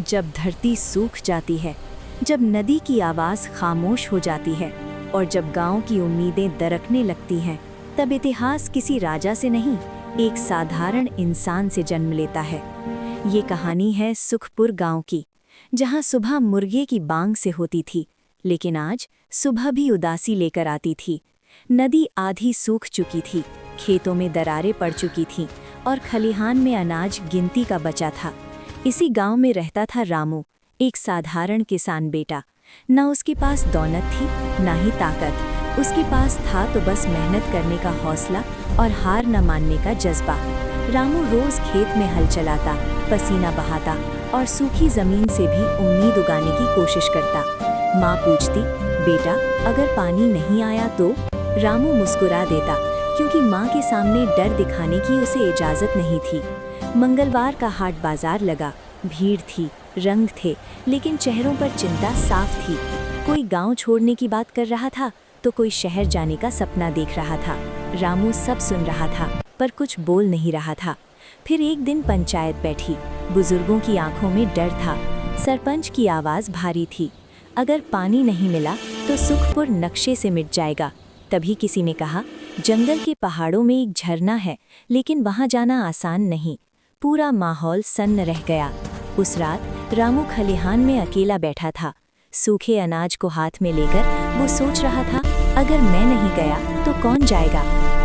जब धरती सूख जाती है, जब नदी की आवाज़ खामोश हो जाती है और जब गांव की उम्मीदें दरकने लगती हैं, तब इतिहास किसी राजा से नहीं, एक साधारण इंसान से जन्म लेता है। ये कहानी है सुखपुर गांव की, जहां सुबह मुर्गे की बांग से होती थी, लेकिन आज सुबह भी उदासी लेकर आती थी। नदी आधी सूख चुकी थी, खेतों में दरारें पड़ चुकी थीं और खलिहान में अनाज गिनती का बचा था। इसी गांव में रहता था रामू, एक साधारण किसान बेटा। न उसके पास दौलत थी, न ही ताकत। उसके पास था तो बस मेहनत करने का हौसला और हार न मानने का जज्बा। रामू रोज खेत में हल चलाता, पसीना बहाता और सूखी जमीन से भी उम्मीद उगाने की कोशिश करता। माँ पूछती, बेटा अगर पानी नहीं आया तो? रामू मुस्कुरा देता, क्योंकि माँ के सामने डर दिखाने की उसे इजाज़त नहीं थी। मंगलवार का हाट बाजार लगा, भीड़ थी, रंग थे, लेकिन चेहरों पर चिंता साफ थी। कोई गांव छोड़ने की बात कर रहा था तो कोई शहर जाने का सपना देख रहा था। रामू सब सुन रहा था, पर कुछ बोल नहीं रहा था। फिर एक दिन पंचायत बैठी, बुजुर्गों की आंखों में डर था। सरपंच की आवाज़ भारी थी, अगर पानी नहीं मिला तो सुखपुर नक्शे से मिट जाएगा। तभी किसी ने कहा, जंगल के पहाड़ों में एक झरना है, लेकिन वहां जाना आसान नहीं। पूरा माहौल सन्न रह गया। उस रात रामू खलिहान में अकेला बैठा था, सूखे अनाज को हाथ में लेकर वो सोच रहा था, अगर मैं नहीं गया तो कौन जाएगा।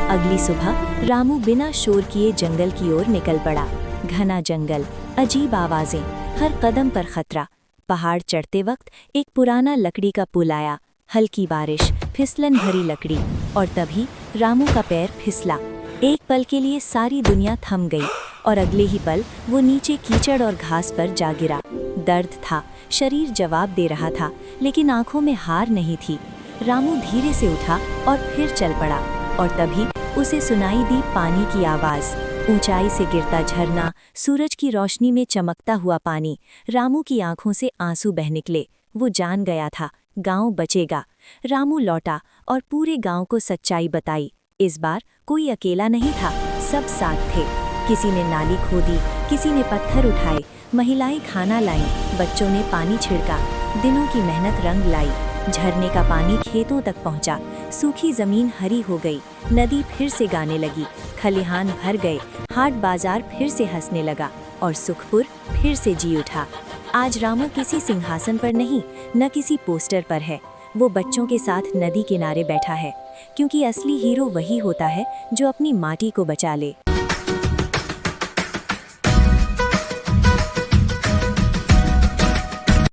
अगली सुबह रामू बिना शोर किए जंगल की ओर निकल पड़ा। घना जंगल, अजीब आवाजें, हर कदम पर खतरा। पहाड़ चढ़ते वक्त एक पुराना लकड़ी का पुल आया, हल्की बारिश, फिसलन भरी लकड़ी, और तभी रामू का पैर फिसला। एक पल के लिए सारी दुनिया थम गई और अगले ही पल वो नीचे कीचड़ और घास पर जा गिरा। दर्द था, शरीर जवाब दे रहा था, लेकिन आंखों में हार नहीं थी। रामू धीरे से उठा और फिर चल पड़ा, और तभी उसे सुनाई दी पानी की आवाज़। ऊंचाई से गिरता झरना, सूरज की रोशनी में चमकता हुआ पानी। रामू की आंखों से आंसू बह निकले। वो जान गया था, गांव बचेगा। रामू लौटा और पूरे गांव को सच्चाई बताई। इस बार कोई अकेला नहीं था, सब साथ थे। किसी ने नाली खोदी, किसी ने पत्थर उठाए, महिलाएं खाना लाईं, बच्चों ने पानी छिड़का। दिनों की मेहनत रंग लाई। झरने का पानी खेतों तक पहुंचा, सूखी जमीन हरी हो गई, नदी फिर से गाने लगी, खलिहान भर गए, हाट बाजार फिर से हंसने लगा और सुखपुर फिर से जी उठा। आज रामू किसी सिंहासन पर नहीं, न किसी पोस्टर पर है। वो बच्चों के साथ नदी किनारे बैठा है, क्योंकि असली हीरो वही होता है जो अपनी माटी को बचा ले।